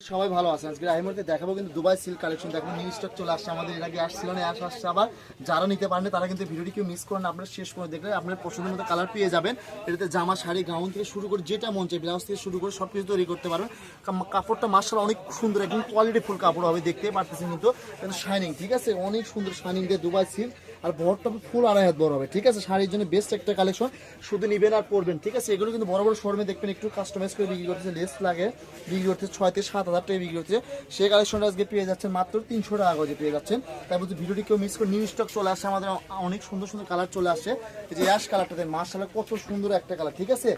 সবাই ভালো আছে। আজকে এই মুহূর্তে দেখাবো কিন্তু দুবাই সিল্ক কালেকশন। দেখো নিউ স্টক চলে আসছে আমাদের, এর আগে আসছিল না, আসছে আবার। যারা নিতে পারেন তারা কিন্তু ভিডিওটি কেউ মিস করেন, আপনারা শেষ করে দেখলে আপনার পছন্দের মতো কালার পেয়ে যাবেন। এটাতে জামা, শাড়ি, গাউন থেকে শুরু করে যেটা মন চাই, ব্লাউজ থেকে শুরু করে সব কিছু তৈরি করতে পারবেন। কাপড়টা মাশাআল্লাহ অনেক সুন্দর, একদম কোয়ালিটি ফুল কাপড় হবে, দেখতে পারতেছেন কিন্তু শাইনিং, ঠিক আছে, অনেক সুন্দর শাইনিং দিয়ে দুবাই সিল্ক। আর বড়টা ফুল 2.5 হাত বড় হবে, ঠিক আছে। শাড়ির জন্য বেস্ট একটা কালেকশন, শুধু নিবেন আর পরবেন, ঠিক আছে। এগুলো কিন্তু বড় বড় শোরুমে দেখবেন একটু কাস্টমাইজ করে বিক্রি করতেছে, লেস লাগে বিক্রি করতেছে 6 থেকে 7 হাজার টাকা বিক্রি করতেছে। সেই কালেকশনটা আজকে পেয়ে যাচ্ছেন মাত্র 300 টাকা করে পেয়ে যাচ্ছেন। তাই বলতে ভিডিওটি কেউ মিস করে, নিউ স্টক চলে আসছে আমাদের, অনেক সুন্দর সুন্দর কালার চলে আসছে। এই যে অ্যাশ কালারটা দেন, মাশাআল্লাহ কত সুন্দর একটা কালার, ঠিক আছে।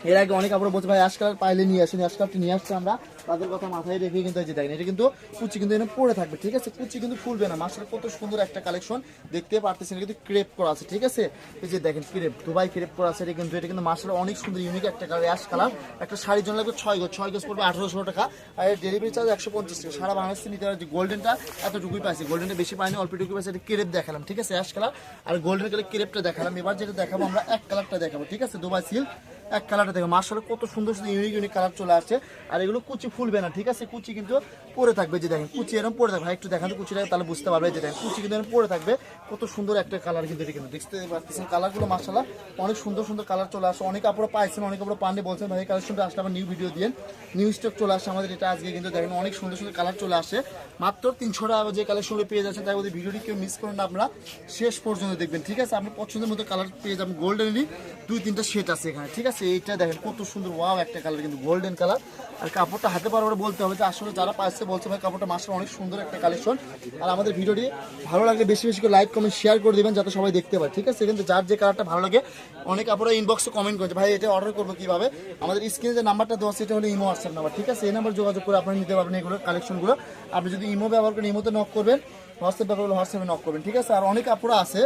এর আগে অনেক আপনারা বলছে ভাই অ্যাশ কালার পাইলে নিয়ে আসেন, অ্যাশ কালারটি নিয়ে আসছে আমরা, তাদের কথা মাথায় রেখে কিন্তু এই যে দেখেন, এটা কিন্তু কুচি কিন্তু এখানে পড়ে থাকবে, ঠিক আছে, কুচি কিন্তু ফুলবে না। মাশাআল্লাহ কত সুন্দর একটা কালেকশন, দেখতে পারতেছেন কিন্তু ক্রেপ করা আছে, ঠিক আছে। এই যে দেখেন ক্রেপ, দুবাই ক্রেপ করা আছে, এটা কিন্তু মাশাআল্লাহ অনেক সুন্দর ইউনিক একটা কালার, অ্যাশ কালার। একটা শাড়ির জন্য লাগবে 6 গজ পড়বে 1800 টাকা, আর এর ডেলিভারি চার্জ 150 টাকা। সারা বাংলাদেশে নিতে পারে। যে গোল্ডেনটা এতটুকুই পাইছি, গোল্ডেনটা বেশি পাইনি, অল্পটুকুই পাইছি। এটা ক্রেপ দেখালাম, ঠিক আছে, অ্যাশ কালার আর গোল্ডেন কালার ক্রেপটা দেখালাম। এবার যেটা দেখাবো আমরা এক কালারটা দেখাবো, ঠিক আছে, দুবাই সিল্ক এক কালারটা দেখো, মাশাআল্লাহ কত সুন্দর সুন্দর ইউনিক কালার চলে আসছে। আর এগুলো কুচি ফুলবে না, ঠিক আছে, কুচি কিন্তু পরে থাকবে। যে দেখেন কুচি এরকম পরে থাকবে, একটু দেখান তো কুচিটা, তাহলে বুঝতে পারবে। যে দেখেন কুচি কিন্তু এরকম পরে থাকবে, কত সুন্দর একটা কালার কিন্তু এটা কিন্তু দেখতে পাচ্ছেন। কালারগুলো মাশাআল্লাহ অনেক সুন্দর সুন্দর কালার চলে আসছে। অনেক আপনারা পাইছেন, অনেক আপনারা পাননি বলছেন ভাই কালেকশনটা আসলে আবার নিউ ভিডিও দিয়ে নিউ স্টক চলে আসছে আমাদের। এটা আজকে কিন্তু দেখেন অনেক সুন্দর সুন্দর কালার চলে আসে, মাত্র 300 টাকা যে কালেকশনগুলো পেয়ে যাচ্ছেন। তাই বলতে ভিডিওটি কেউ মিস করেন না, আপনারা শেষ পর্যন্ত দেখবেন, ঠিক আছে। আপনার পছন্দের মতো কালার পেয়ে যাবেন। গোল্ডেনেরই 2-3টা সেট আছে এখানে, ঠিক আছে। এইটা দেখেন কত সুন্দর, ওয়াও একটা কালার কিন্তু গোল্ডেন কালার। আর কাপড়টা হাতে পারবার বলতে হবে যে আসলে যারা পাইছে বলছে ভাই কাপড়টা মাশাআল্লাহ অনেক সুন্দর একটা কালেকশন। আর আমাদের ভিডিওটি ভালো লাগলে বেশি বেশি করে লাইক কমেন্ট শেয়ার করে দিবেন, যাতে সবাই দেখতে পায়, ঠিক আছে। কিন্তু যার যে কালারটা ভালো লাগে, অনেক আপনারা ইনবক্সে কমেন্ট করেছে ভাই এটা অর্ডার করবো কিভাবে। আমাদের স্ক্রিনে যে নাম্বারটা দেওয়া সেটা হলো ইমো হোয়াটসঅ্যাপ নাম্বার, ঠিক আছে। এই নাম্বার যোগাযোগ করে আপনারা নিতে পারবেন এগুলো কালেকশনগুলো। আপনি যদি ইমো ব্যবহার করেন ইমোতে নক করবেন, হোয়াটসঅ্যাপ ব্যবহার করলে হোয়াটসঅ্যাপে নক করবেন, ঠিক আছে। আর অনেক আপুরা আছে,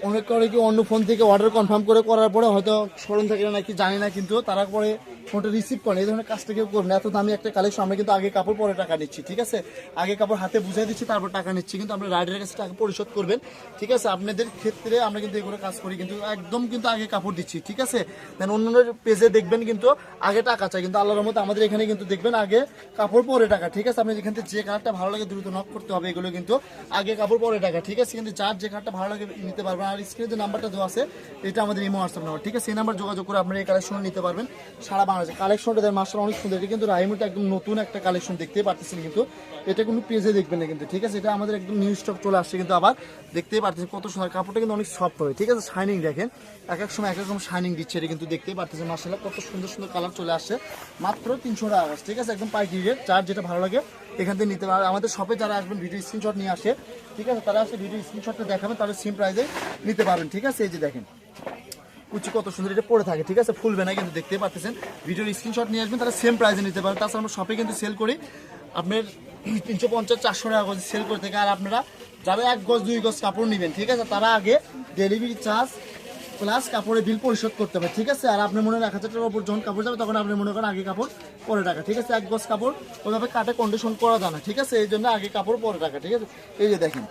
অনেক করে কি অন্য ফোন থেকে অর্ডার কনফার্ম করার পরে হয়তো শোরুম থেকে নাকি জানি না, কিন্তু তারা পরে ফোনটা রিসিভ করেন। এই ধরনের কাজটা কেউ করবেন, এত দামি একটা কালেকশন। আমরা কিন্তু আগে কাপড় পরে টাকা নিচ্ছি, ঠিক আছে, আগে কাপড় হাতে বুঝাই দিচ্ছি তারপর টাকা নিচ্ছি, কিন্তু আমরা রাইডারের কাছে টাকা পরিশোধ করবেন, ঠিক আছে। আপনাদের ক্ষেত্রে আমরা কিন্তু এগুলো কাজ করি, কিন্তু একদম কিন্তু আগে কাপড় দিচ্ছি, ঠিক আছে। দেন অন্যান্য পেজে দেখবেন কিন্তু আগে টাকা চাই, কিন্তু আল্লাহর রহমতে আমাদের এখানে কিন্তু দেখবেন আগে কাপড় পরে টাকা, ঠিক আছে। আপনি যেখান থেকে যে কালারটা ভালো লাগে দ্রুত নক করতে হবে, এগুলো কিন্তু আগে কাপড় পরে টাকা, ঠিক আছে। কিন্তু যার যে কালারটা ভালো লাগে নিতে পারবেন। আর স্ক্রিনে যে নাম্বারটা দেওয়া আছে এটা আমাদের ইমো হোয়াটসঅ্যাপ নাম্বার, ঠিক আছে। এই নাম্বার যোগাযোগ করে আপনারা এই কালেকশন নিতে পারবেন সারা বাংলাদেশে। কালেকশনটা দেন মাশাআল্লাহ অনেক সুন্দর, এটা কিন্তু রাহিমুটা একদম নতুন একটা কালেকশন, দেখতে পাচ্ছেন কিন্তু এটা কোনো পেজে দেখবেন না কিন্তু, ঠিক আছে। এটা আমাদের একদম নিউ স্টক চলে আসছে কিন্তু আবার, দেখতেই পাচ্ছেন কত সুন্দর কাপড়টা কিন্তু অনেক সফট হবে, ঠিক আছে। শাইনিং দেখেন, এক এক সময় এক এক রকম শাইনিং দিচ্ছে, এটা কিন্তু দেখতেই পাচ্ছেন মাশাআল্লাহ কত সুন্দর সুন্দর কালার চলে আসছে, মাত্র 300 টাকা, ঠিক আছে, একদম পাইকারি রেট। যার যেটা ভালো লাগে এখান থেকে নিতে পারবেন। আমাদের শপে যারা আসবেন ভিডিও স্ক্রিনশট নিয়ে আসে, ঠিক আছে, তারা আসে ভিডিও স্ক্রিনশটটা দেখাবেন, তাহলে সেম প্রাইসে নিতে পারবেন, ঠিক আছে। এই যে দেখেন কুচি কত সুন্দর, এটা পরে থাকে, ঠিক আছে, ফুলবে না কিন্তু, দেখতে পাচ্ছেন। ভিডিওর স্ক্রিনশট নিয়ে আসবেন, তারা সেম প্রাইসে নিতে পারেন। তাছাড়া আমরা শপে কিন্তু সেল করি আপনার 350-400 টাকা করে সেল করে থেকে। আর আপনারা যারা 1 গজ 2 গজ কাপড় নেবেন, ঠিক আছে, তারা আগে ডেলিভারি চার্জ প্লাস কাপড়ের বিল পরিশোধ করতে হবে, ঠিক আছে। আর আপনি মনে হয় 1000 টাকার উপর যখন কাপড় যাবে তখন আপনি মনে করেন আগে কাপড় পরে টাকা, ঠিক আছে। 1 গজ কাপড় ওইভাবে কাটে কন্ডিশন করা যায় না, ঠিক আছে, এই জন্য আগে কাপড় পরে টাকা, ঠিক আছে। এই যে দেখেন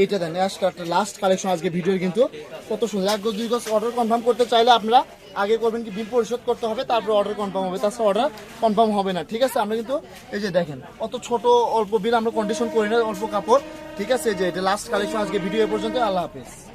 এইটা দেন অ্যাশ কালারটা লাস্ট কালেকশন আজকে ভিডিওর, কিন্তু কত সুন্দর। 1 গজ 2 গজ অর্ডার কনফার্ম করতে চাইলে আপনারা আগে করবেন কি বিল পরিশোধ করতে হবে, তারপর অর্ডার কনফার্ম হবে, তাছাড়া অর্ডার কনফার্ম হবে না, ঠিক আছে। আমরা কিন্তু এই যে দেখেন অত ছোট অল্প বিল আমরা কন্ডিশন করি না, অল্প কাপড়, ঠিক আছে। যে এটা লাস্ট কালেকশন আজকে ভিডিও এ পর্যন্ত। আল্লাহ হাফেজ।